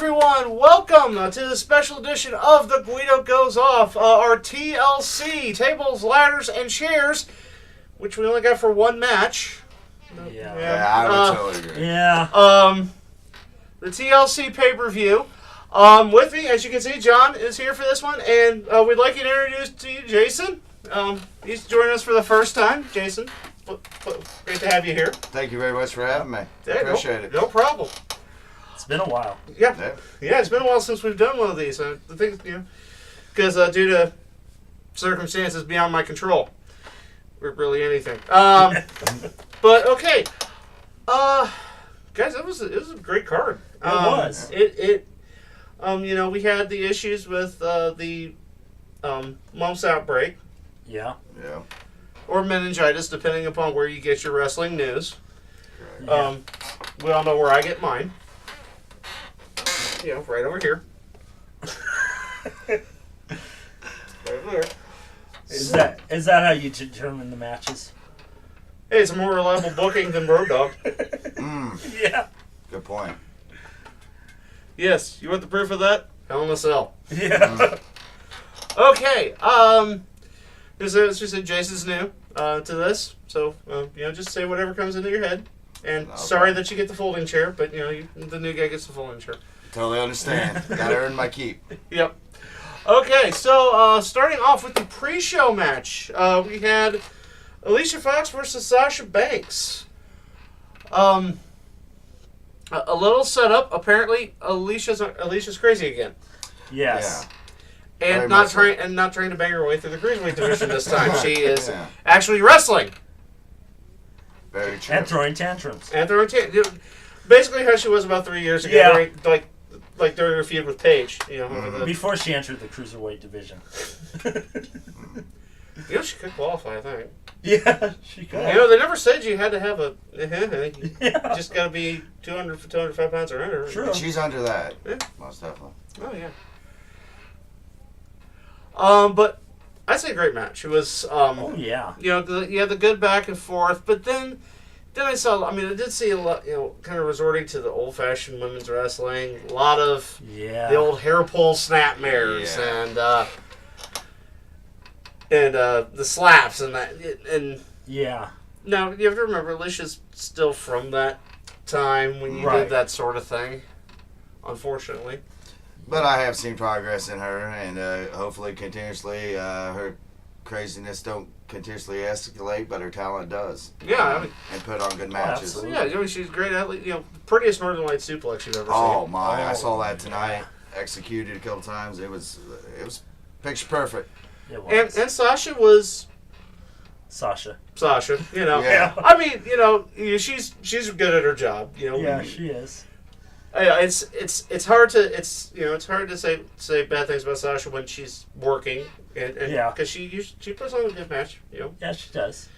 everyone, welcome to the special edition of The Guido Goes Off, our TLC, tables, ladders, and chairs, which we only got for one match. Yeah, I would totally agree. Yeah. The TLC pay-per-view. With me, as you can see, John is here for this one, and we'd like you to introduce to you Jason. He's joining us for the first time. Jason, great to have you here. Thank you very much for having me. Yeah, Appreciate it. No problem. It's been a while. Yeah, it's been a while since we've done one of these. The thing, because due to circumstances beyond my control, or really anything. But okay, guys, it was a great card. It was. We had the issues with the mumps outbreak. Yeah. Yeah. Or meningitis, depending upon where you get your wrestling news. Yeah. We all know where I get mine. Right over here. Right over there. Is that how you determine the matches? Hey, it's a more reliable booking than Road Dogg. Yeah. Good point. Yes, you want the proof of that? Hell in a Cell. Yeah. Okay, as you said, Jason's new to this, so, just say whatever comes into your head. And sorry that you get the folding chair, but, the new guy gets the folding chair. Totally understand. Gotta earn my keep. Yep. Okay, so starting off with the pre-show match, we had Alicia Fox versus Sasha Banks. A little setup. Apparently, Alicia's crazy again, Yes. and Very not much trying to bang her way through the cruiserweight division this time. She is actually wrestling Very true. And throwing tantrums. and throwing basically how she was about 3 years ago, Yeah. like during her feud with Paige. Before she entered the cruiserweight division. She could qualify, I think. Yeah, she could. They never said you had to have a. You Yeah. just got to be 205 pounds or under. True. And she's under that. Yeah. Most definitely. Oh yeah. But I'd say great match. It was. Oh yeah. You had the good back and forth, but then I saw. I did see a lot. Kind of resorting to the old-fashioned women's wrestling. A lot of the old hair pull snapmares and the slaps and that and. Yeah. Now, you have to remember, Alicia's still from that time when you did that sort of thing, unfortunately. But I have seen progress in her, and hopefully continuously her craziness don't continuously escalate, but her talent does. Yeah, and put on good matches. absolutely. Yeah, she's a great athlete. Prettiest Northern Light suplex you've ever seen. Oh my! I saw that tonight. Executed a couple times. It was picture perfect. It was. And Sasha was Sasha. Yeah. She's good at her job. Yeah, she is. It's hard to say bad things about Sasha when she's working and because she puts on a good match. Yeah, she does.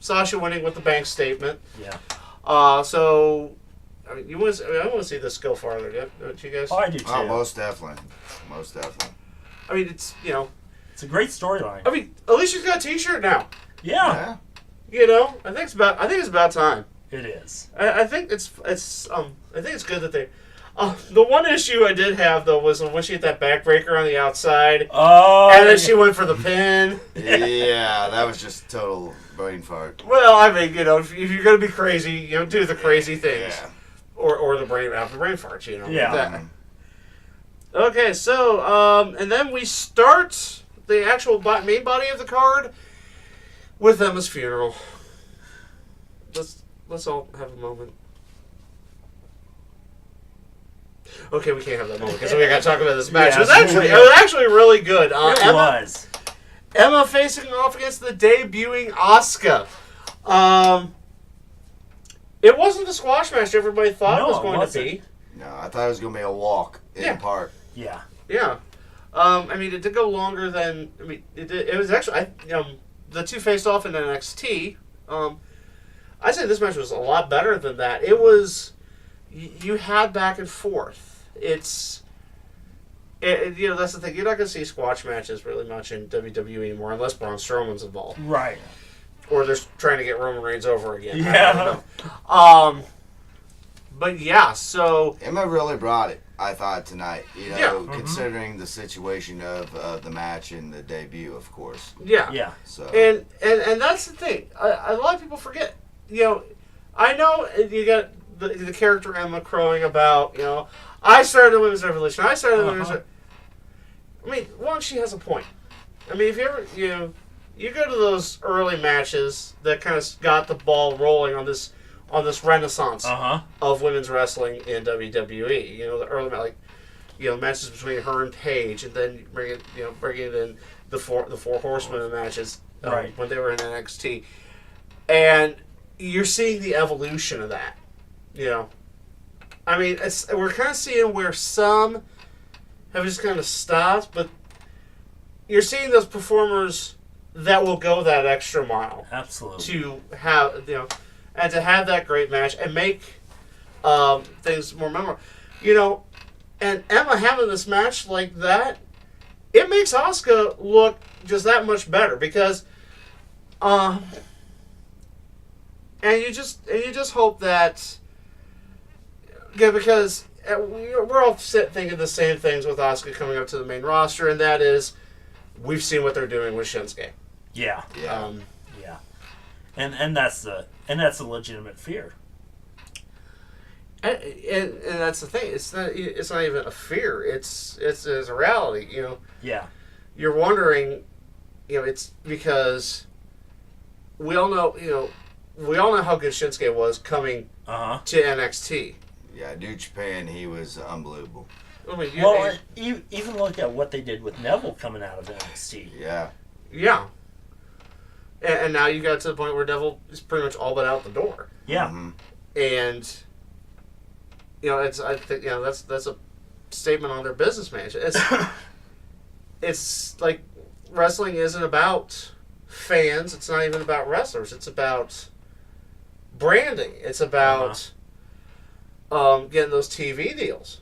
Sasha winning with the bank statement. Yeah. I want to see this go farther, don't you guys? Oh, I do too. Oh, most definitely. Most definitely. It's It's a great storyline. Alicia's got a T-shirt now. Yeah. I think it's about time. It is. I think it's good that they. The one issue I did have though was when she hit that backbreaker on the outside. Oh. And then she went for the pin. Yeah, that was just total brain fart. Well, if you're gonna be crazy, do the crazy things. Yeah. Or the brain farts, Yeah. That. Okay, so and then we start the actual main body of the card with Emma's funeral. Let's all have a moment. Okay, we can't have that moment because we got to talk about this match. Yeah, it was actually really good. It was. Emma facing off against the debuting Asuka. It wasn't the squash match everybody thought it was going to be. No, I thought it was going to be a walk in the park. Yeah. Yeah. It did go longer than... it was actually... the two faced off in NXT. I'd say this match was a lot better than that. It was... You had back and forth. That's the thing. You're not going to see squash matches really much in WWE anymore unless Braun Strowman's involved. Right. or they're trying to get Roman Reigns over again. Yeah. I don't know. But yeah, so Emma really brought it, I thought, tonight. You know, Yeah. considering the situation of the match and the debut, of course. yeah, Yeah. So and that's the thing. A lot of people forget. You know, I know you got the character Emma crowing about. You know, I started the women's revolution. I started the women's. I mean, one, she has a point. I mean, if you ever you go to those early matches that kind of got the ball rolling on this renaissance of women's wrestling in WWE. You know, the early matches between her and Paige, and then bringing in the four horsemen matches when they were in NXT, and you're seeing the evolution of that. You know, I mean, we're kind of seeing where some have just kind of stopped, but you're seeing those performers that will go that extra mile. Absolutely. To have and to have that great match and make things more memorable. You know, and Emma having this match like that, it makes Asuka look just that much better because, and you just hope that, because we're all thinking the same things with Asuka coming up to the main roster, and that is, we've seen what they're doing with Shinsuke. Yeah. yeah. Yeah. And that's a legitimate fear. And that's the thing. It's not even a fear. It's a reality. You know. Yeah. You're wondering. You know, it's because we all know. You know, we all know how good Shinsuke was coming to NXT. Yeah, New Japan, he was unbelievable. I mean, you even look at what they did with Neville coming out of NXT. Yeah. Yeah. And now you got to the point where Devil is pretty much all but out the door. Yeah. Mm-hmm. And I think that's a statement on their business management. It's like wrestling isn't about fans. It's not even about wrestlers. It's about branding. It's about getting those TV deals.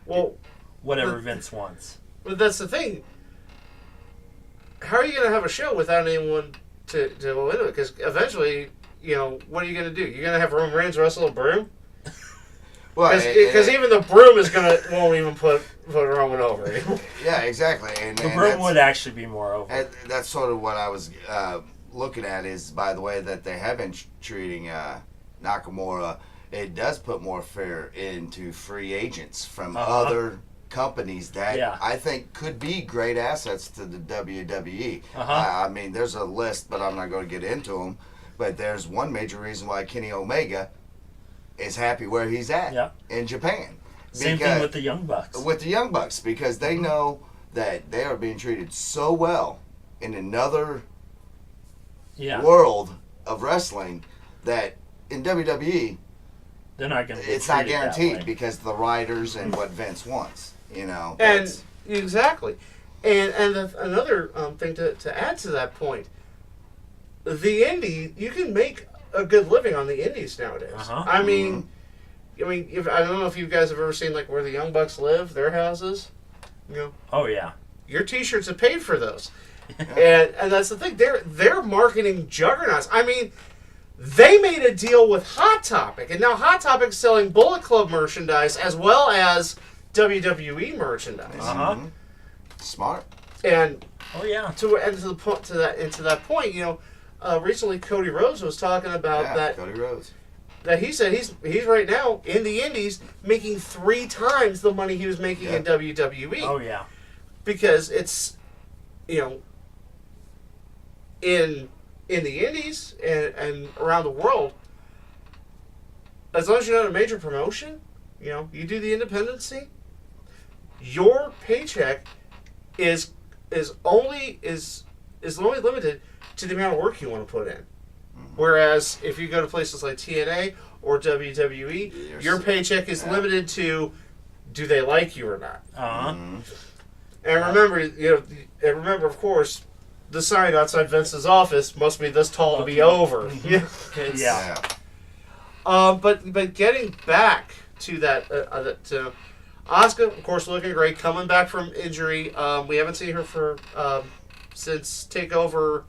Well, whatever Vince wants. But that's the thing. How are you going to have a show without anyone to go into it? Because eventually, what are you going to do? You're going to have Roman Reigns wrestle a broom? Well, because even the broom won't even put Roman over. Yeah, exactly. And the broom would actually be more over. And that's sort of what I was looking at is, by the way, that they have been treating Nakamura. It does put more fear into free agents from other companies that I think could be great assets to the WWE. I mean, there's a list, but I'm not going to get into them. But there's one major reason why Kenny Omega is happy where he's at in Japan. Same thing with the Young Bucks. With the Young Bucks, because they know that they are being treated so well in another world of wrestling that in WWE, they're not going to. It's not guaranteed because the writers and what Vince wants, And exactly, and another thing to add to that point, the indie, you can make a good living on the indies nowadays. I mean, if I don't know if you guys have ever seen like where the Young Bucks live, their houses. Oh yeah. Your T-shirts have paid for those, and that's the thing. They're marketing juggernauts. I mean. They made a deal with Hot Topic, and now Hot Topic's selling Bullet Club merchandise as well as WWE merchandise. Smart. And to that point, recently Cody Rhodes was talking about that. Cody Rhodes. That he said he's right now in the Indies making 3 times the money he was making in WWE. Oh yeah. Because it's in the Indies and around the world, as long as you're not a major promotion, you do the independent scene, your paycheck is only limited to the amount of work you want to put in. Whereas if you go to places like TNA or WWE, your paycheck is limited to do they like you or not. And remember, of course, the sign outside Vince's office must be this tall to be over. But getting back to that, to Asuka, of course, looking great, coming back from injury. We haven't seen her since Takeover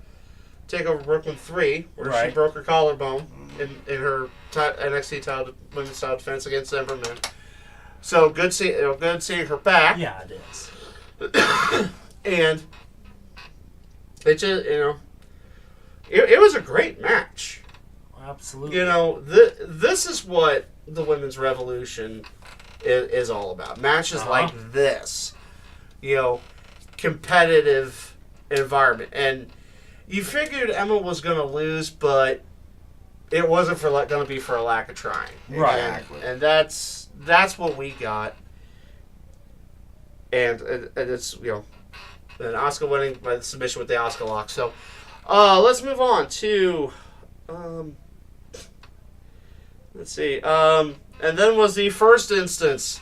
TakeOver Brooklyn 3, where she Right. broke her collarbone in her NXT women's title defense against Ember Moon. So good seeing her back. Yeah, it is. And it just, it was a great match. Absolutely. This is what the women's revolution is all about. Matches like this, competitive environment. And you figured Emma was going to lose, but it wasn't going to be for a lack of trying. Right. Exactly. And that's what we got. And it's, an Asuka winning by the submission with the Asuka lock. So let's move on to, let's see. And then was the first instance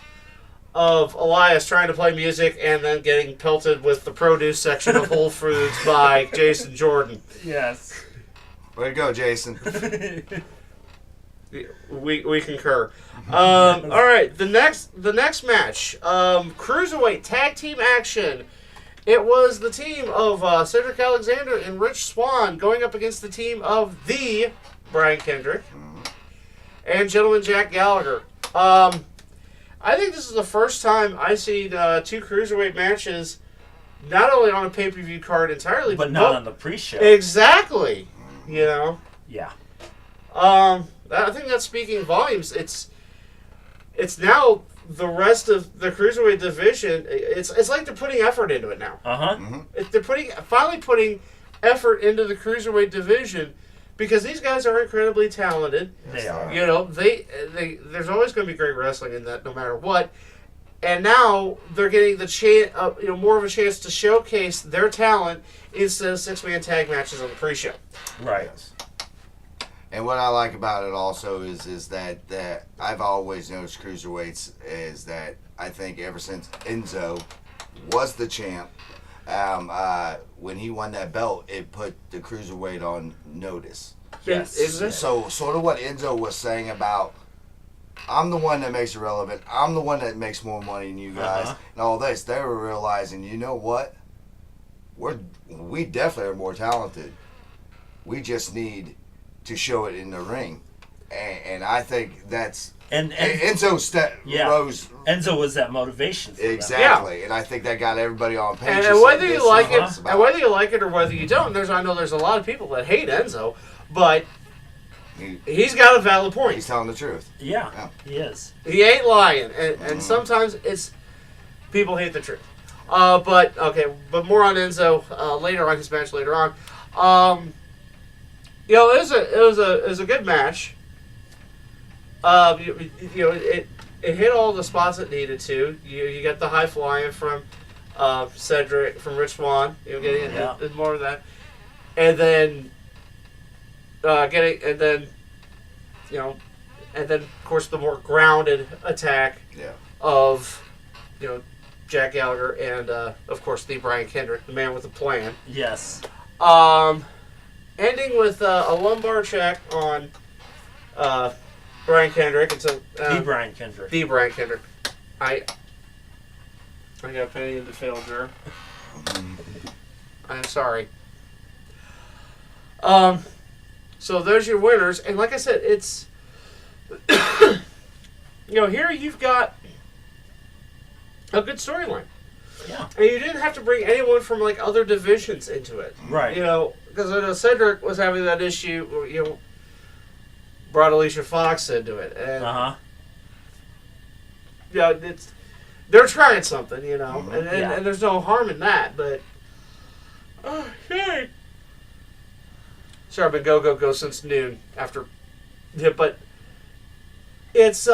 of Elias trying to play music and then getting pelted with the produce section of Whole Foods by Jason Jordan. Yes. Way to go, Jason. We concur. All right, the next match, cruiserweight tag team action. It was the team of Cedric Alexander and Rich Swann going up against the team of the Brian Kendrick and Gentleman Jack Gallagher. I think this is the first time I see two cruiserweight matches, not only on a pay-per-view card entirely, But not on the pre-show. Exactly. Yeah. I think that's speaking volumes. It's now the rest of the cruiserweight division. It's like they're putting effort into it now. They're finally putting effort into the cruiserweight division because these guys are incredibly talented. They are. There's always going to be great wrestling in that, no matter what. And now they're getting the chance, more of a chance to showcase their talent instead of 6-man tag matches on the pre-show. Right. And what I like about it also is that I've always noticed cruiserweights is that I think ever since Enzo was the champ, when he won that belt, it put the cruiserweight on notice. Yes. So sort of what Enzo was saying about, I'm the one that makes it relevant. I'm the one that makes more money than you guys, and all this. They were realizing, you know what? We definitely are more talented. We just need to show it in the ring, and I think that's and Enzo rose. Enzo was that motivation for Exactly, and I think that got everybody on page. And whether you like it, or whether you don't, I know there's a lot of people that hate Enzo, but he's got a valid point. He's telling the truth. Yeah, he is. He ain't lying, and sometimes it's people hate the truth. But more on Enzo later on, his match later on. It was a good match. It hit all the spots it needed to. You got the high flying from Cedric, from Rich Swann. Getting more of that, and then of course the more grounded attack of Jack Gallagher and of course the Brian Kendrick, the man with a plan. Yes. Ending with a lumbar check on Brian Kendrick. It's the Brian Kendrick. The Brian Kendrick. I got a penny in the failure. I'm sorry. So there's your winners, and like I said, it's here you've got a good storyline. Yeah. And you didn't have to bring anyone from other divisions into it. Right. Because I know Cedric was having that issue, brought Alicia Fox into it. And, they're trying something, and there's no harm in that, but, hey. Sorry, I've been go since noon after, but it's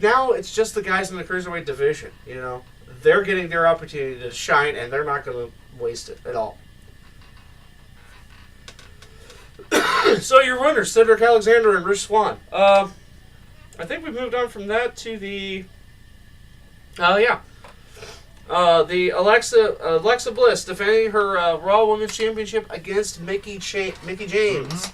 now it's just the guys in the cruiserweight division, They're getting their opportunity to shine, and they're not going to waste it at all. So your winners, Cedric Alexander and Rich Swann. I think we moved on from that to the... the Alexa Bliss defending her Raw Women's Championship against Mickey James.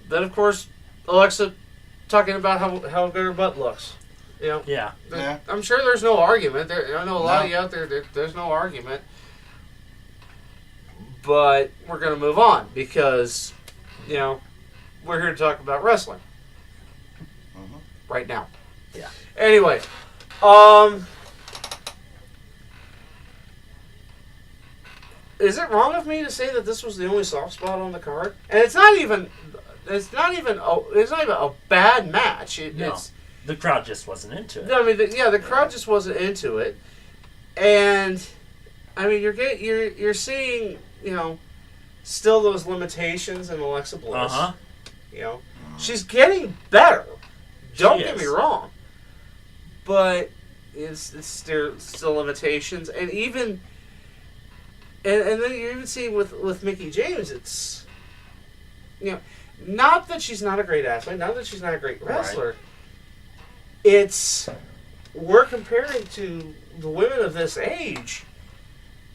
Then, of course, Alexa talking about how good her butt looks. You know, Yeah. I'm sure there's no argument. I know a lot of No. you out there. There's no argument, but we're gonna move on because, you know, we're here to talk about wrestling right now. Yeah. Anyway, is it wrong of me to say that this was the only soft spot on the card? And it's not even a bad match. No. It's The crowd just wasn't into it. I mean, the crowd just wasn't into it, and I mean, you're seeing, you know, still those limitations in Alexa Bliss. Uh-huh. You know, she's getting better. Don't She get me is. wrong, but it's still limitations, and even and then you're even seeing with Mickie James, it's, you know, not that she's not a great athlete, not that she's not a great wrestler. Right. It's, we're comparing to the women of this age,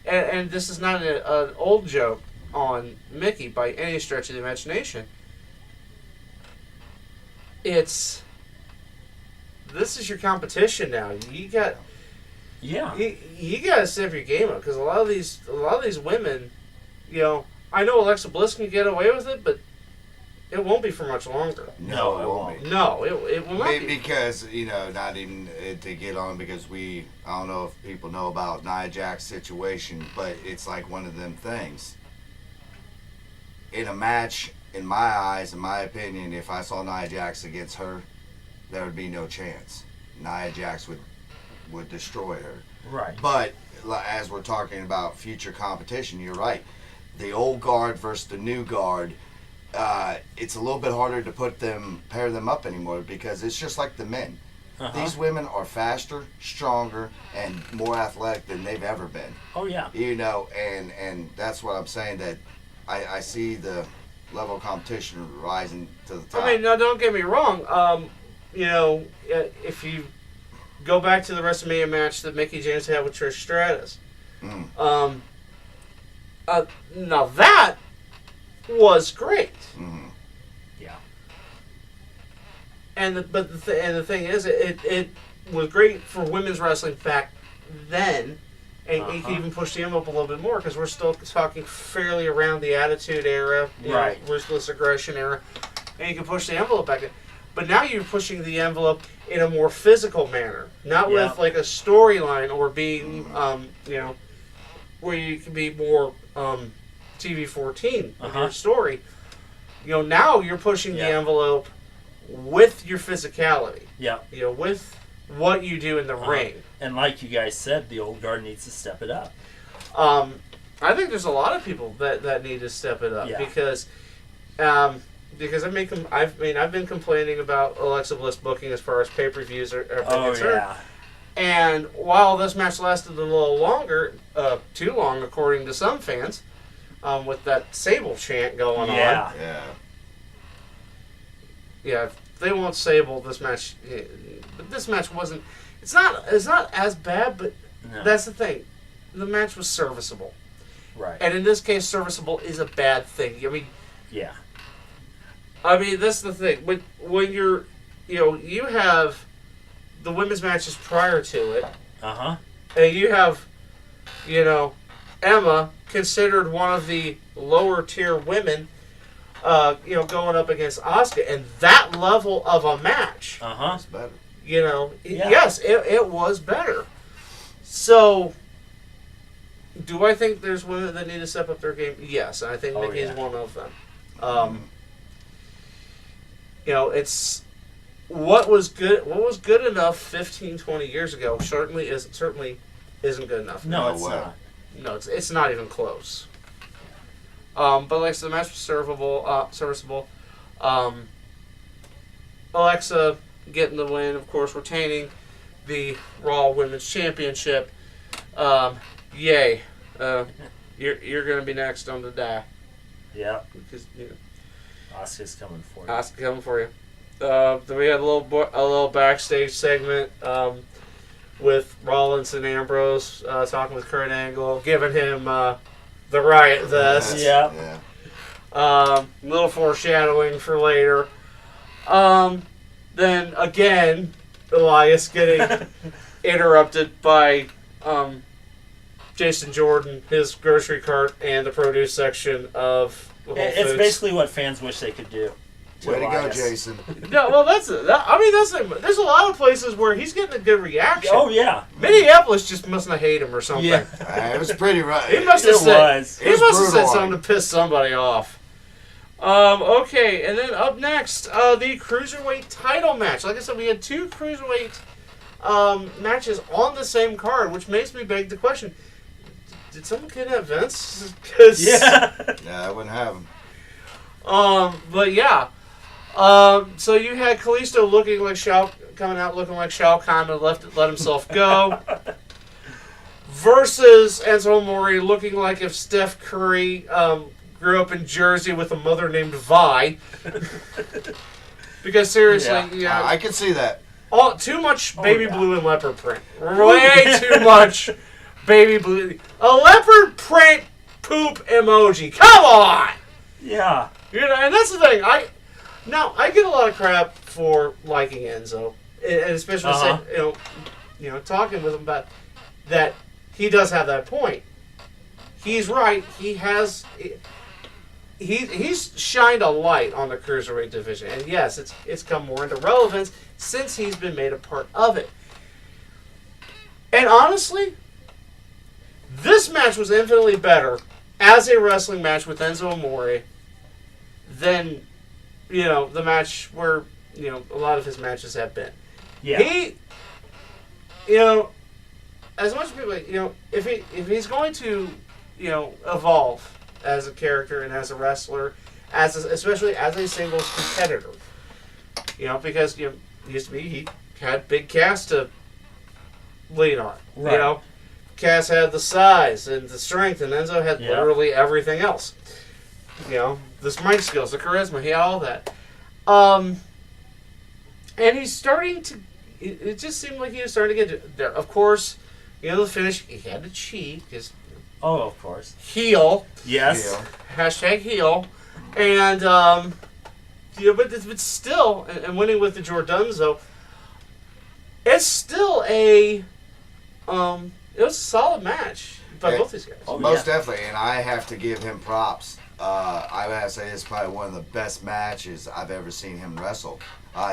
and this is not an old joke on Mickie by any stretch of the imagination. This is your competition now. You got you got to step your game up, because a lot of these women, you know, I know Alexa Bliss can get away with it, but it won't be for much longer. No, it won't. No, it will not be. Because, you know, not even to get on, because I don't know if people know about Nia Jax's situation, but it's like one of them things. In a match, in my eyes, in my opinion, if I saw Nia Jax against her, there would be no chance. Nia Jax would destroy her. Right. But as we're talking about future competition, you're right. The old guard versus the new guard, it's a little bit harder to pair them up anymore, because it's just like the men. Uh-huh. These women are faster, stronger, and more athletic than they've ever been. Oh, yeah. You know, and that's what I'm saying, that I see the level of competition rising to the top. I mean, no, don't get me wrong. You know, if you go back to the WrestleMania match that Mickie James had with Trish Stratus, now that was great. Mm-hmm. Yeah. And the thing is, it was great for women's wrestling back then, and you can even push the envelope a little bit more, because we're still talking fairly around the Attitude Era, Right. Ruthless Aggression Era, and you can push the envelope back in. But now you're pushing the envelope in a more physical manner, not with like a storyline or being, you know, where you can be more TV-14 with your story. You know, now you're pushing the envelope with your physicality. Yeah. You know, with what you do in the ring. And like you guys said, the old guard needs to step it up. I think there's a lot of people that need to step it up, because I've been complaining about Alexa Bliss booking as far as pay-per-views are concerned. Yeah. And while this match lasted a little longer, too long according to some fans, with that Sable chant going on. Yeah. Yeah, if they won't Sable this match, but this match wasn't. It's not as bad, but that's the thing. The match was serviceable. Right. And in this case, serviceable is a bad thing. Yeah. I mean, that's the thing. When you're, you know, you have the women's matches prior to it, and you have, you know, Emma, considered one of the lower tier women, you know, going up against Asuka, and that level of a match, It's better. you know, yes, it was better. So, do I think there's women that need to step up their game? Yes, and I think Mickey's one of them. You know, it's what was good enough 15, 20 years ago certainly isn't good enough. No, it's not. No, it's not even close. But like, so the match was serviceable. Alexa getting the win, of course, retaining the Raw Women's Championship. Yay! You're gonna be next on the die. Yeah. Because, you know, Asuka's coming for you. Asuka coming for you. Then we had a little backstage segment with Rollins and Ambrose talking with Kurt Angle, giving him the riot vest. Yeah. Little foreshadowing for later. Then again, Elias getting interrupted by Jason Jordan, his grocery cart, and the produce section of Whole It's Foods. basically what fans wish they could do. Way to go, Elias. Jason. No, well, that's there's a lot of places where he's getting a good reaction. Oh, yeah. Minneapolis just must not hate him or something. Yeah. It was pretty rough. He must have It said was. he must have said brutal on something him. to piss somebody off. Okay, and then up next, the cruiserweight title match. Like I said, we had two cruiserweight matches on the same card, which makes me beg the question: did someone kidnap Vince? 'Cause, Yeah. Yeah, I wouldn't have him. But yeah. So you had Kalisto coming out looking like Shao Kahn and let himself go. Versus Enzo Amore looking like if Steph Curry grew up in Jersey with a mother named Vi. Because seriously, Yeah. you know, I can see that. too much baby yeah. blue and leopard print. Way too much baby blue. A leopard print poop emoji. Come on! Yeah. You know, and that's the thing. I get a lot of crap for liking Enzo, and especially talking with him about that. He does have that point. He's right. He's shined a light on the cruiserweight division, and yes, it's come more into relevance since he's been made a part of it. And honestly, this match was infinitely better as a wrestling match with Enzo Amore than, the match where, a lot of his matches have been. Yeah. He, as much as people, if he's going to, evolve as a character and as a wrestler, especially as a singles competitor, because, used to be, he had Big Cass to lean on, Right. Cass had the size and the strength, and Enzo had Yeah. literally everything else. The mic skills, the charisma, he had all that. And he's starting to. It just seemed like he was starting to get there. Of course, the finish, he had to cheat. His Oh, of course. heel. Yes. Hashtag heel. And, but still, and winning with the Jordunzo, it's still it was a solid match by both these guys. Oh, Most yeah. definitely, and I have to give him props. I would have to say it's probably one of the best matches I've ever seen him wrestle.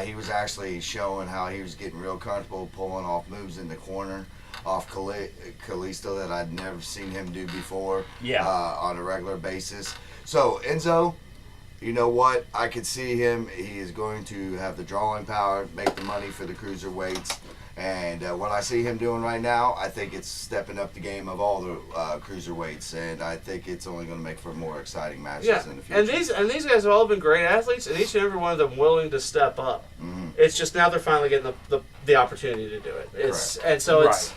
He was actually showing how he was getting real comfortable pulling off moves in the corner off Kalisto that I'd never seen him do before on a regular basis. So, Enzo, you know what? I could see him. He is going to have the drawing power, make the money for the cruiserweights. And what I see him doing right now, I think it's stepping up the game of all the cruiserweights, and I think it's only going to make for more exciting matches in the future. And these guys have all been great athletes, and each and every one of them willing to step up. Mm-hmm. It's just now they're finally getting the opportunity to do it. It's Correct. and so it's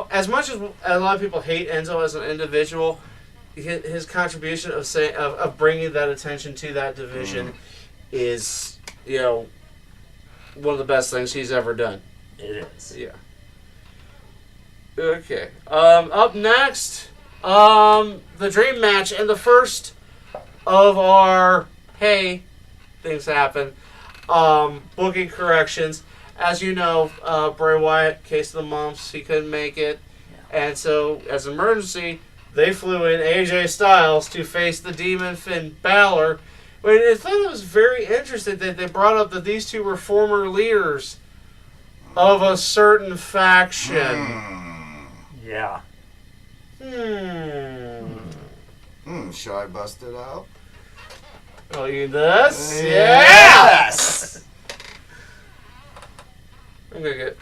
as much as a lot of people hate Enzo as an individual, his contribution of bringing that attention to that division is one of the best things he's ever done. It is. Yeah. Okay. Up next, the dream match and the first of our things happen. Booking corrections. As you know, Bray Wyatt, case of the mumps, he couldn't make it, and so as an emergency, they flew in AJ Styles to face the Demon Finn Balor. But I thought it was very interesting that they brought up that these two were former leaders of a certain faction. Yeah. Should I bust it out? Oh, you this? Yes! I'm gonna get.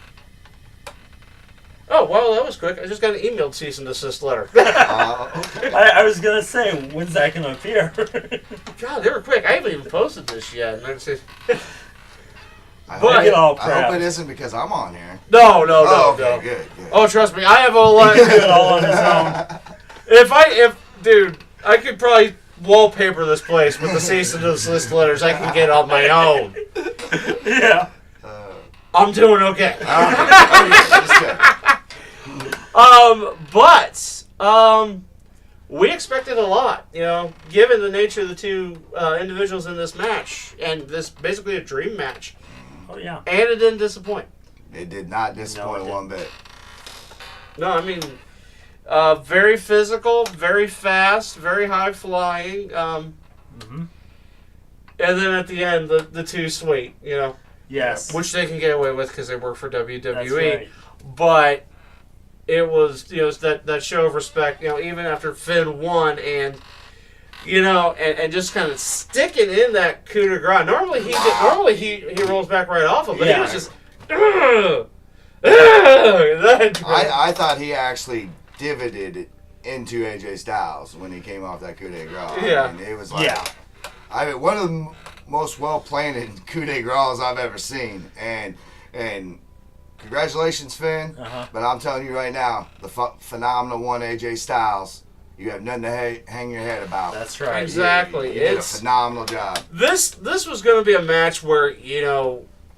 Oh, well, that was quick. I just got an emailed cease and desist letter. I was going to say, when's that going to appear? God, they were quick. I haven't even posted this yet. And I just, I But- hope it isn't because I'm on here. no. Good. Oh, trust me, I have a lot. Do it all on his own. Dude, I could probably wallpaper this place with the cease and desist letters I can get on my own. Yeah. I'm doing okay. Just good. We expected a lot, given the nature of the two individuals in this match, and this basically a dream match. Oh, yeah. And it didn't disappoint. It did not disappoint No, it one bit. No, I mean, very physical, very fast, very high flying. Mm-hmm. And then at the end, the too sweet, Yes. which they can get away with because they work for WWE. That's right. But it was, it's that show of respect, even after Finn won and, and just kind of sticking in that coup de grace. Normally he rolls back right off of it. Yeah. He was just, that, I thought he actually divoted into AJ Styles when he came off that coup de grace. Yeah. I mean, it was like, Yeah. one of the most well-planted coup de graces I've ever seen. And congratulations, Finn. Uh-huh. But I'm telling you right now, the phenomenal one, AJ Styles, you have nothing to hang your head about. That's right. Exactly. You did a It's phenomenal job. this was going to be a match where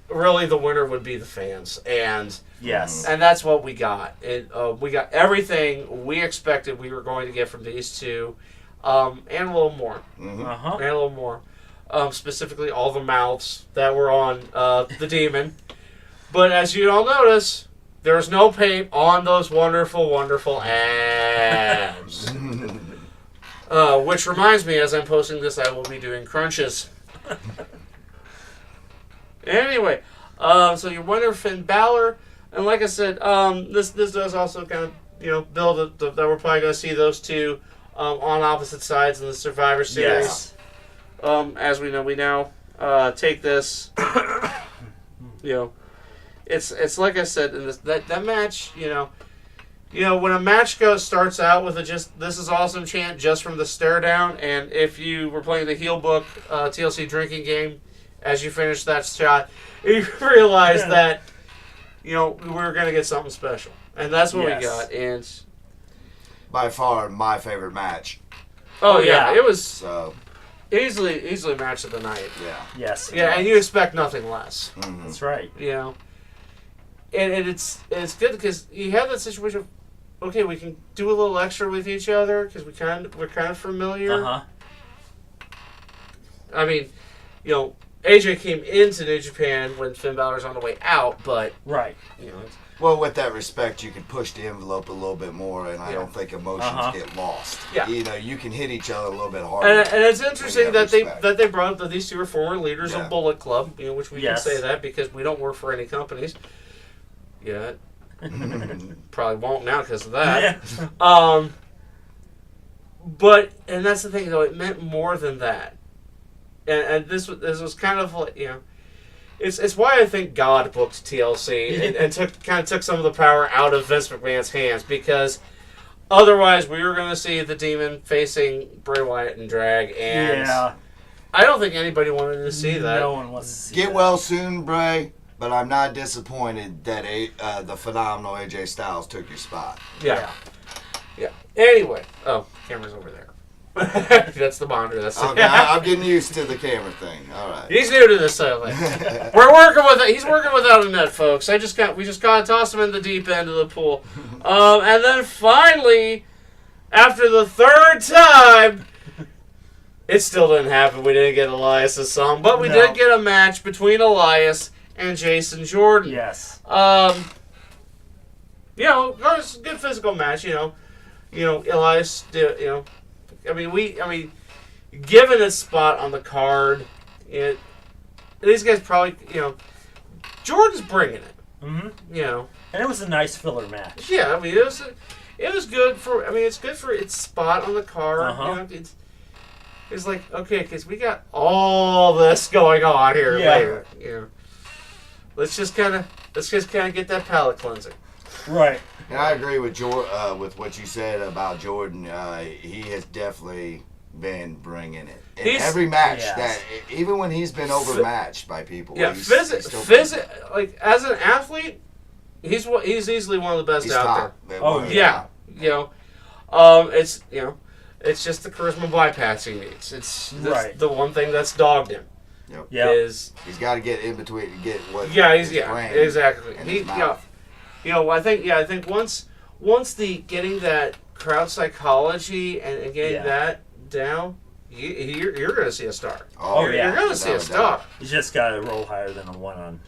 really the winner would be the fans, and Yes. that's what we got. We got everything we expected we were going to get from these two, and a little more, Mm-hmm. Uh-huh. and a little more. Specifically, all the mouths that were on the demon. But as you all notice, there's no paint on those wonderful, wonderful abs. Which reminds me, as I'm posting this, I will be doing crunches. Anyway, so your winner, Finn Balor, and like I said, this does also kind of build that we're probably going to see those two on opposite sides in the Survivor Series. Yes. As we know, we now take this. It's like I said in that match. When a match starts out with "this is awesome" chant just from the stare down, and if you were playing the heel book TLC drinking game, as you finish that shot, you realize that we were going to get something special, and that's what we got. And By far, my favorite match. yeah, it was So, easily match of the night. yeah. Yes. Yeah, and you expect nothing less. Mhm. That's right. And it's good because you have that situation of, okay, we can do a little extra with each other because we're kind of familiar. Uh-huh. I mean, AJ came into New Japan when Finn Balor's on the way out, but Right. Well, with that respect, you can push the envelope a little bit more, and I don't think emotions get lost. Yeah. You can hit each other a little bit harder. and it's interesting that respect. they brought up that these two are former leaders Yeah. of Bullet Club, which we Yes. can say that because we don't work for any companies yet. Probably won't now because of that. Yeah. But that's the thing though, it meant more than that, and this was kind of like it's why I think God booked TLC and took some of the power out of Vince McMahon's hands, because otherwise we were going to see the Demon facing Bray Wyatt in drag, and I don't think anybody wanted to see that. No one wants to see Get that. well soon, Bray. But I'm not disappointed that the phenomenal AJ Styles took your spot. Yeah. Anyway, camera's over there. That's the monitor. That's Okay, I'm getting used to the camera thing. All right. He's new to this thing. We're working with it. He's working without a net, folks. We just got to toss him in the deep end of the pool. And then finally, after the third time, it still didn't happen. We didn't get Elias's song, but we did get a match between Elias and Jason Jordan. Yes. It was a good physical match. Elias did. Given his spot on the card, these guys probably, Jordan's bringing it. Mm-hmm. And it was a nice filler match. Yeah, it was good for. It's good for its spot on the card. Uh-huh. It's like, okay, because we got all this going on here later. Let's just kind of get that palate cleansing. Right. And I agree with with what you said about Jordan. He has definitely been bringing it in every match. That even when he's been overmatched by people. Yeah, he's like as an athlete, he's easily one of the best out there. Oh yeah. It's just the charisma bypass he needs. It's the one thing that's dogged him. Yep. Is he's got to get in between to get what. Exactly. I think once the getting that crowd psychology and getting that down, you're going to see a star. Oh, yeah. You're going to see a star. You just got to roll higher than a 1 on.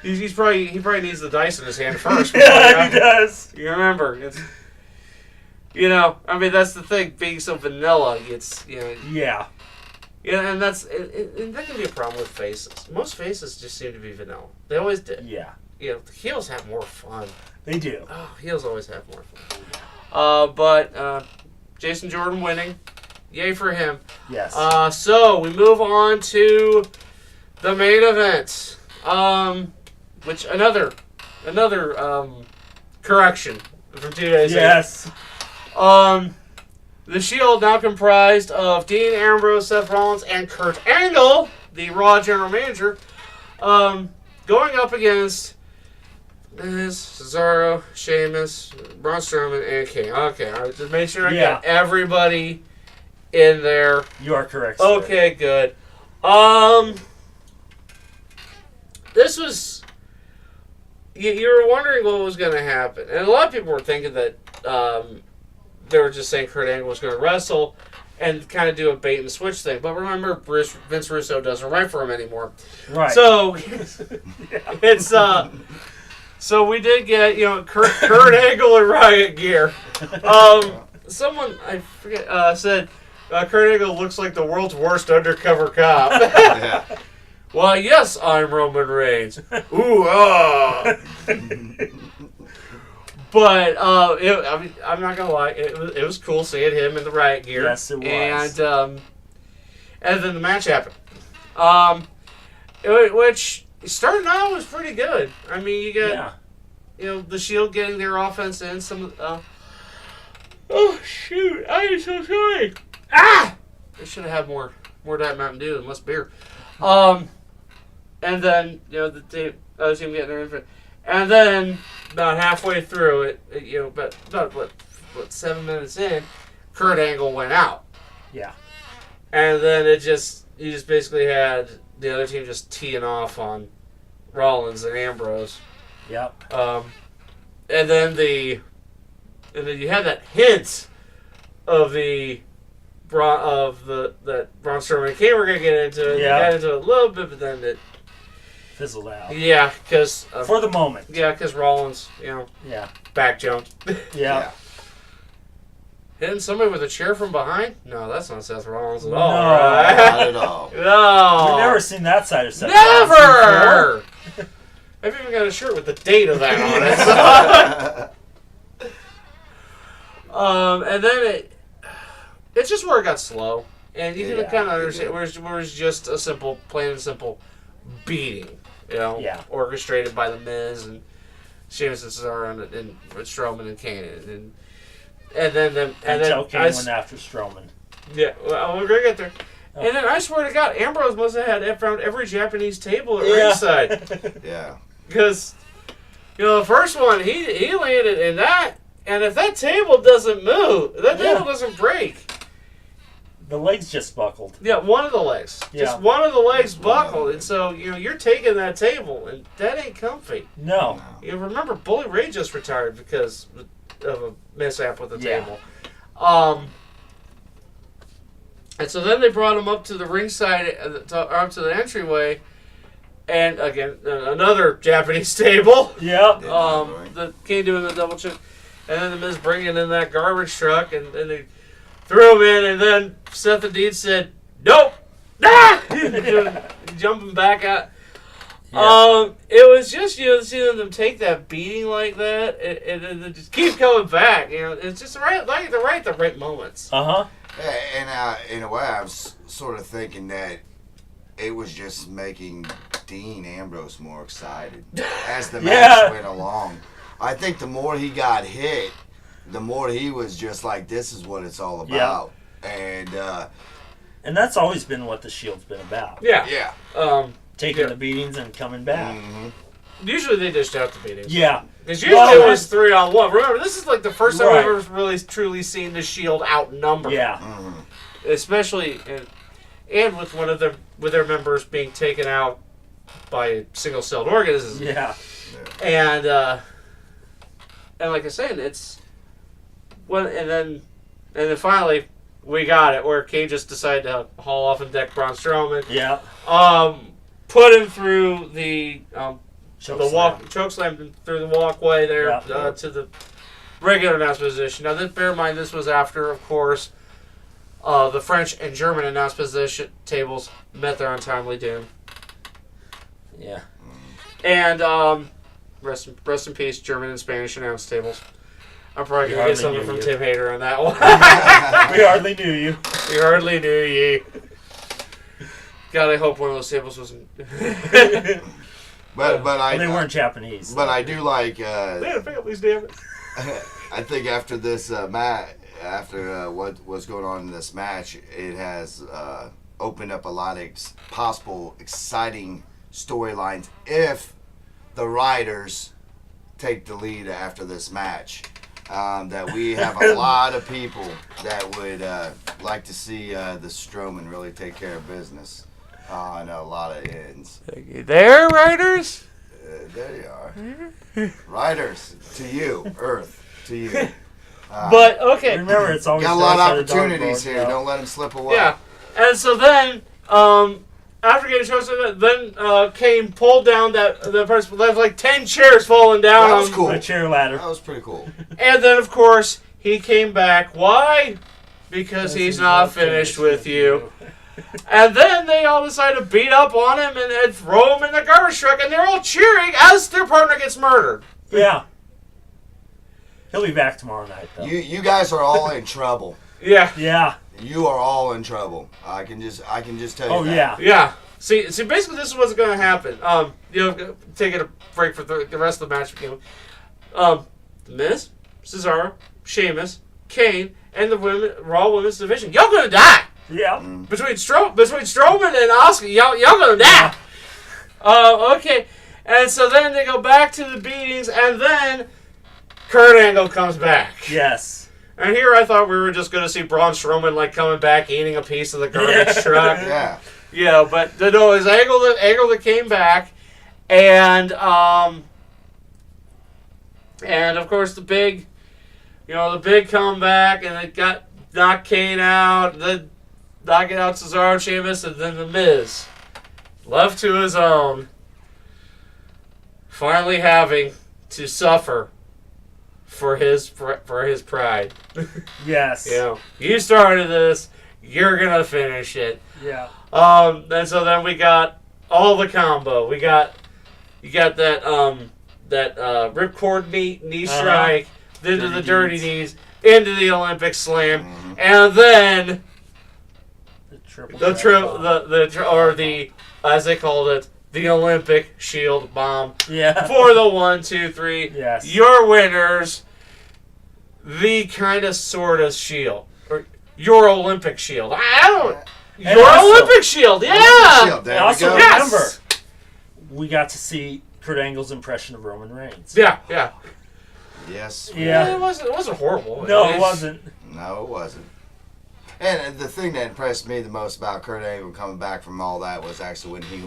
He probably needs the dice in his hand first. Yeah, he does. You remember, it's I mean that's the thing. Being so vanilla, it's Yeah. Yeah, and that can be a problem with faces. Most faces just seem to be vanilla. They always did. Yeah. The heels have more fun. They do. Oh, heels always have more fun. But Jason Jordan winning, yay for him. Yes. So we move on to the main event. Which another correction from 2 days ago. Yes. The Shield now comprised of Dean Ambrose, Seth Rollins, and Kurt Angle, the Raw General Manager, going up against Miz, Cesaro, Sheamus, Braun Strowman, and King. Okay, all right, just make sure I got everybody in there. You are correct, sir. Okay, good. This was... You were wondering what was going to happen. And a lot of people were thinking that they were just saying Kurt Angle was going to wrestle and kind of do a bait and switch thing. But remember, Vince Russo doesn't write for him anymore. Right. So, it's... So we did get, Kurt Angle in riot gear. Someone, I forget, said Kurt Angle looks like the world's worst undercover cop. Yeah. Why, yes, I'm Roman Reigns. Ooh, ah. But I'm not gonna lie, it was cool seeing him in the riot gear. Yes, it was. And then the match happened, which starting out was pretty good. I mean, you got the Shield getting their offense in. Oh shoot! I am so sorry. Ah! I should have had more Diet Mountain Dew and less beer. And then the other team getting their infant, and then about halfway through it, about 7 minutes in, Kurt Angle went out. Yeah. And then you just basically had the other team just teeing off on Rollins and Ambrose. Yep. And then you had that hint of that Braun Strowman and King were gonna get into it. Yeah. They got into it a little bit, but then it fizzled out. Yeah, because for the moment. Yeah, because Rollins, Yeah. back jumped. Yeah. Hitting somebody with a chair from behind? No, that's not Seth Rollins at No, all. Right? Not at all. No. We've never seen that side of Seth Never! I've even got a shirt with the date of that on it. And then it's just where it got slow. And you can kind of understand where it was just a plain and simple beating. Orchestrated by The Miz and Sheamus and Cesaro and Strowman and Kane. And then Kane went after Strowman. Yeah, well, we're going to get there. Oh. And then I swear to God, Ambrose must have found every Japanese table at ringside. Yeah. Because, the first one, he landed in that, and if that table doesn't move, that table doesn't break. The legs just buckled. Yeah, one of the legs. Yeah. Just one of the legs buckled. And so, you're taking that table, and that ain't comfy. No. Remember, Bully Ray just retired because of a mishap with the table. And so then they brought him up to the ringside, up to the entryway, and again, another Japanese table. Yep. The King doing the double chin. And then the Miz bringing in that garbage truck, and they threw him in, and then Seth and Dean said, nope! Ah! Jumping back out. Yeah. It was just, seeing them take that beating like that, and then just keep coming back. It's just the right moments. Uh-huh. Yeah, and in a way, I was sort of thinking that it was just making Dean Ambrose more excited as the match went along. I think the more he got hit, the more he was just like, this is what it's all about. Yeah. And that's always been what the Shield's been about. Yeah. Yeah. Taking the beatings and coming back. Mm-hmm. Usually they dished out the beatings. Yeah. Because usually it was 3-on-1. Remember, this is like the first time we've ever really truly seen the Shield outnumbered. Yeah. Mm-hmm. Especially, and with with their members being taken out by single-celled organisms. Yeah. And like I said, and then And then finally, we got it, where Kane just decided to haul off and deck Braun Strowman. Yeah. Put him through the Chokeslam. choke slam through the walkway there Yeah. to the regular announce position. Now, bear in mind, this was after, of course, the French and German announce position tables met their untimely doom. Yeah. And rest in peace, German and Spanish announce tables. I'm probably We going to get hardly something from knew Tim Hader on that one. We hardly knew you. We hardly knew ye. God, I hope one of those tables wasn't... But Well, they weren't Japanese. But I do like. They had families, damn it. I think after this after what was going on in this match, it has opened up a lot of possible exciting storylines if the writers take the lead after this match. That we have a lot of people that would like to see the Strowman really take care of business on a lot of ends. There, writers? There you are. Writers, to you. Earth, to you. But, okay. Remember, it's always Got a lot dark of side opportunities dartboard, here. yeah. Don't let them slip away. Yeah. And so then, after getting chosen, then Kane pulled down that person. There was like 10 chairs falling down. That was cool. A chair ladder. That was pretty cool. And then, of course, he came back. Why? Because he's not finished with you. And then they all decide to beat up on him and throw him in the garbage truck, and they're all cheering as their partner gets murdered. Yeah. He'll be back tomorrow night, though. You guys are all in trouble. Yeah. Yeah. You are all in trouble. I can just tell you. Oh, that. yeah. Yeah. See, basically, this is what's going to happen. Taking a break for the rest of the match. The Miz, Cesaro, Sheamus, Kane, and the Raw Women's Division. Y'all gonna die. Yeah. Between Strowman and Asuka, y'all gonna die. Okay. And so then they go back to the beatings, and then Kurt Angle comes back. Yes. And here I thought we were just gonna see Braun Strowman like coming back, eating a piece of the garbage truck. Yeah. Yeah, but no, it was Angle that came back, and of course the big comeback, and it got knocked Kane out, then knocking out Cesaro, Sheamus, and then the Miz, left to his own, finally having to suffer for his pride. Yes. You started this, you're gonna finish it. Yeah. And so then we got all the combo. You got that ripcord knee strike, into the dirty knees, into the Olympic slam, and then as they called it, the Olympic Shield bomb. Yeah. For the 1, 2, 3. Yes. Your winners, the kind of sort of shield. Or your Olympic shield. I don't. And Your also- Olympic shield, yeah! Olympic Shield, there And we also go. Yes! remember, we got to see Kurt Angle's impression of Roman Reigns. Yeah. Yes. Yeah. It wasn't horrible. No, it wasn't. No, it wasn't. And the thing that impressed me the most about Kurt Angle coming back from all that was actually when he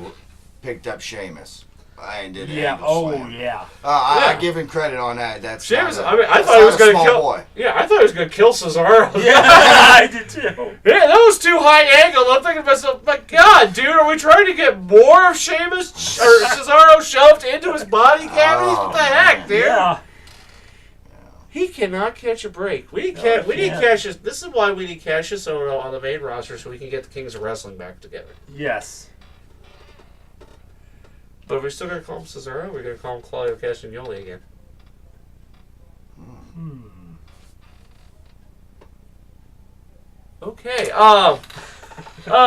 picked up Sheamus. And did an Yeah. angle Oh, slam. yeah. I Yeah. give him credit on that. That's Sheamus, not I that's thought he was not a going to small kill. boy. Yeah, I thought he was going to kill Cesaro. Yeah, I did too. Yeah, that was too high angle. I'm thinking to myself, my God, dude, are we trying to get more of Sheamus or Cesaro shoved into his body cavity? What the heck, dude? Yeah. He cannot catch a break. We No, can't. he We need can't. Cassius. This is why we need Cassius Ohno on the main roster so we can get the Kings of Wrestling back together. Yes. But we're still gonna call him Cesaro. We're gonna call him Claudio Castagnoli again. Okay.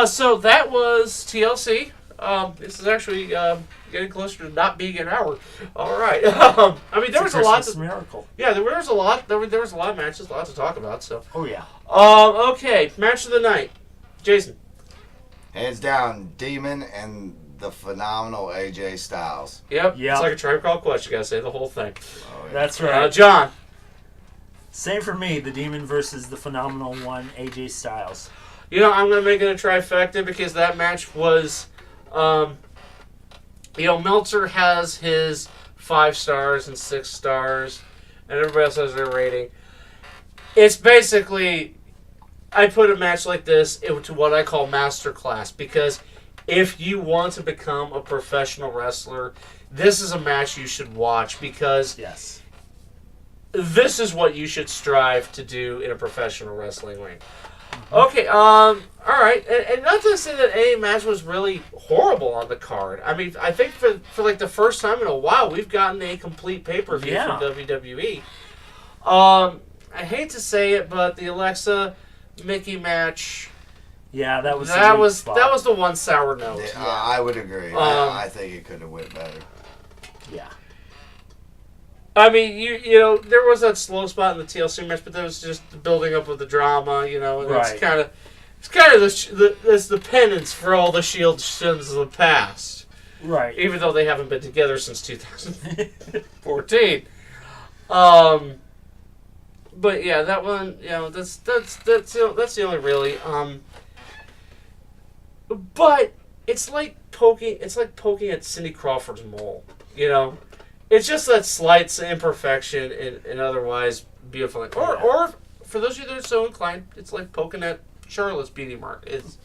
So that was TLC. This is actually getting closer to not being an hour. All right. I mean, there was It's a lot. Christmas miracle. Yeah, there was a lot. There was a lot of matches, a lot to talk about. So. Oh, yeah. Okay. Match of the night. Jason. Hands down, Demon and the phenomenal AJ Styles. Yep. Yep. It's like a Tribe Called Quest. You gotta say the whole thing. Oh, yeah. That's right. John. Same for me. The Demon versus the phenomenal one, AJ Styles. You know, I'm going to make it a trifecta because that match was, Meltzer has his 5 stars and 6 stars, and everybody else has their rating. It's basically I put a match like this into what I call masterclass, because if you want to become a professional wrestler, this is a match you should watch, because Yes. this is what you should strive to do in a professional wrestling ring. Okay, all right, and not to say that any match was really horrible on the card. I mean, I think for like the first time in a while, we've gotten a complete pay-per-view from WWE. I hate to say it, but the Alexa Mickey match, Yeah, that was that the weak was spot. that was the one sour note. Yeah, I would agree. I think it could have went better. Yeah. I mean, you know, there was that slow spot in the TLC match, but that was just the building up of the drama, you know, and Right. it's kind of it's the penance for all the Shield sins of the past, Right. even though they haven't been together since 2014. But yeah, that one, you know, that's the only really. But it's like poking at Cindy Crawford's mole, you know. It's just that slight imperfection and otherwise beautiful. Or for those of you that are so inclined, it's like poking at Charlotte's beauty mark. It's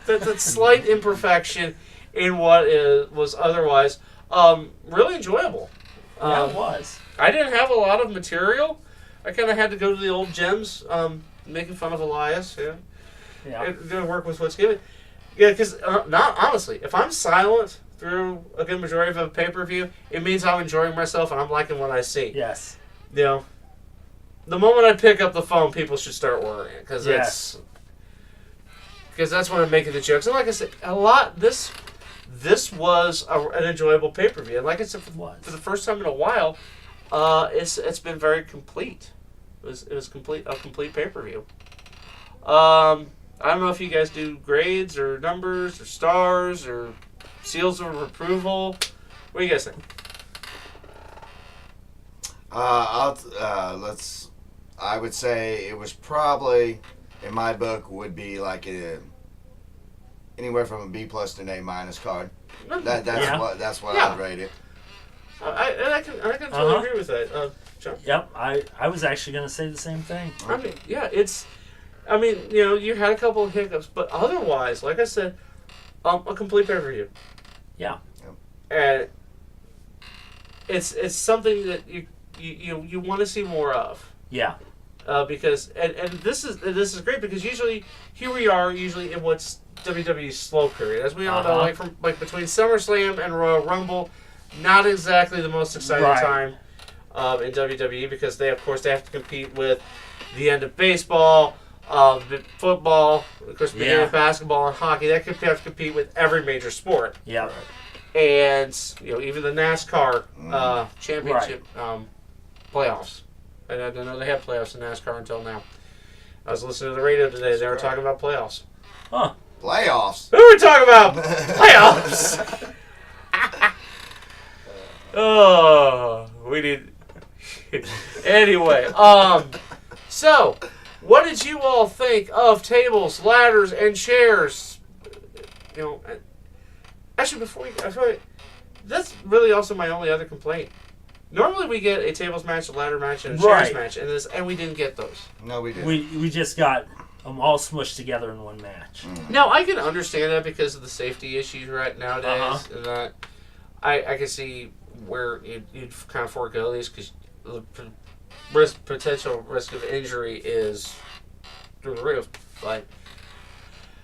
that slight imperfection in what was otherwise really enjoyable. Yeah, it was. I didn't have a lot of material. I kind of had to go to the old gems, making fun of Elias. Yeah, Yeah. it didn't work with what's given. Yeah, because not honestly, if I'm silent through a good majority of a pay-per-view, it means I'm enjoying myself and I'm liking what I see. Yes. You know, the moment I pick up the phone, people should start worrying, because that's when I'm making the jokes. And like I said, this was an enjoyable pay-per-view. And like I said, for the first time in a while, it's been very complete. It was a complete pay-per-view. I don't know if you guys do grades or numbers or stars or seals of approval. What do you guys think? I would say it was probably, in my book, would be like anywhere from a B plus to an A minus card. That's what I'd rate it. I can totally agree with that. John? Yep. I was actually going to say the same thing. I mean, yeah, you know, you had a couple of hiccups, but otherwise, like I said, a complete pay-per-view. Yeah. And it's something that you want to see more of. Yeah. Because this is great, because usually here we are in what's WWE's slow period, as we all know, like between SummerSlam and Royal Rumble, not exactly the most exciting time in WWE, because they have to compete with the end of baseball, football, of course, beginning of basketball and hockey. They have to compete with every major sport. Yeah. And you know, even the NASCAR championship playoffs. And I didn't know they had playoffs in NASCAR until now. I was listening to the radio today. They were talking about playoffs. Huh. Playoffs? Who are we talking about? Playoffs! Oh, we need... Anyway, so, what did you all think of tables, ladders, and chairs? You know, actually, that's really also my only other complaint. Normally we get a tables match, a ladder match, and a chairs match, and we didn't get those. No, we didn't. We just got them all smushed together in one match. Now, I can understand that because of the safety issues right nowadays, and that I can see where you'd kind of forego these, because the potential risk of injury is through the roof. But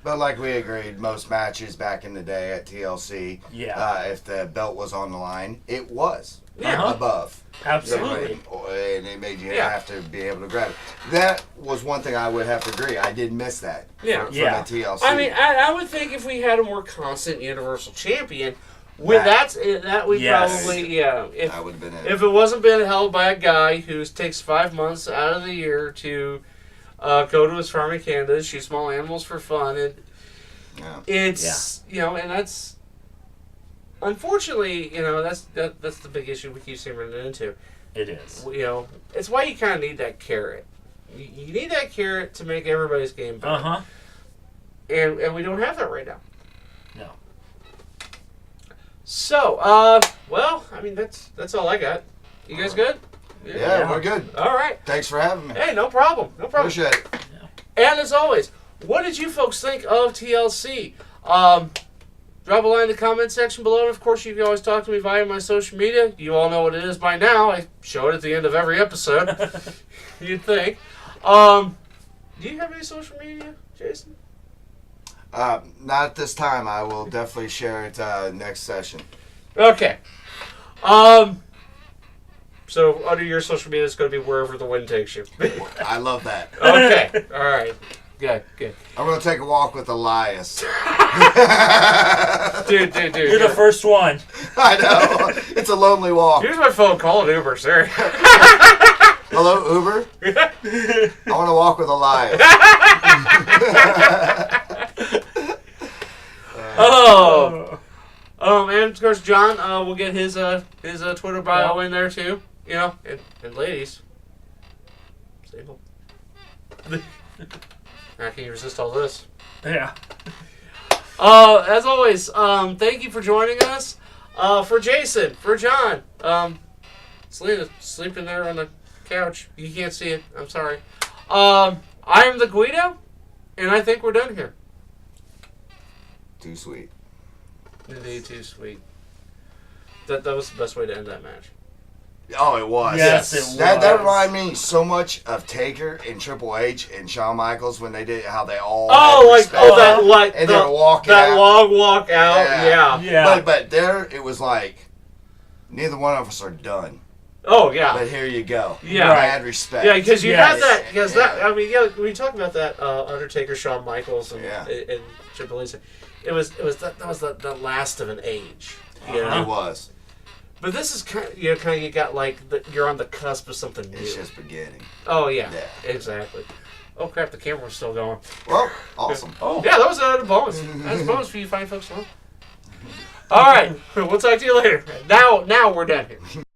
like we agreed, most matches back in the day at TLC, if the belt was on the line, it was above. Absolutely. And it made you have to be able to grab it. That was one thing I would have to agree. I did miss that from the TLC. I mean, I would think if we had a more constant Universal Champion, probably if that would have been it. If it wasn't being held by a guy who takes 5 months out of the year to go to his farm in Canada, shoot small animals for fun, and it's you know, and that's unfortunately, you know, that's the big issue we keep seeing running into. It is. You know, it's why you kind of need that carrot. You need that carrot to make everybody's game better. And we don't have that right now. No. So, well, I mean, that's all I got. You guys good? Yeah, we're good. All right. Thanks for having me. Hey, no problem. No problem. Appreciate it. And as always, what did you folks think of TLC? Drop a line in the comment section below. And of course, you can always talk to me via my social media. You all know what it is by now. I show it at the end of every episode. You'd think. Do you have any social media, Jason? Not at this time. I will definitely share it next session. Okay. So under your social media, it's going to be wherever the wind takes you. I love that. Okay. All right. Good. I'm going to take a walk with Elias. Dude. You're the first one. I know. It's a lonely walk. Here's my phone. Call an Uber, sir. Hello, Uber? I want to walk with Elias. And of course, John will get his Twitter bio in there too. You know, and ladies, single. How can you resist all this? Yeah. As always, thank you for joining us. For Jason, for John, sleeping there on the couch. You can't see it. I'm sorry. I am the Guido, and I think we're done here. Too sweet. Indeed, too sweet. That was the best way to end that match. Oh, it was. Yes, it was. That reminded me so much of Taker and Triple H and Shawn Michaels when they did how they all and they were walking that out. long walk out. Yeah. But there it was like neither one of us are done. Oh yeah. But here you go. Yeah. Mad respect. Yeah, because you had that. Because Yeah. that. I mean, yeah. When you talk about that Undertaker, Shawn Michaels, and Triple H, it was the last of an age. You know? It was. But this is kind of, you got like you're on the cusp of something new. It's just beginning. Oh yeah. Exactly. Oh crap! The camera's still going. Well, awesome. Oh yeah, that was a bonus. That's a bonus for you fine folks. All right, we'll talk to you later. Now we're done here.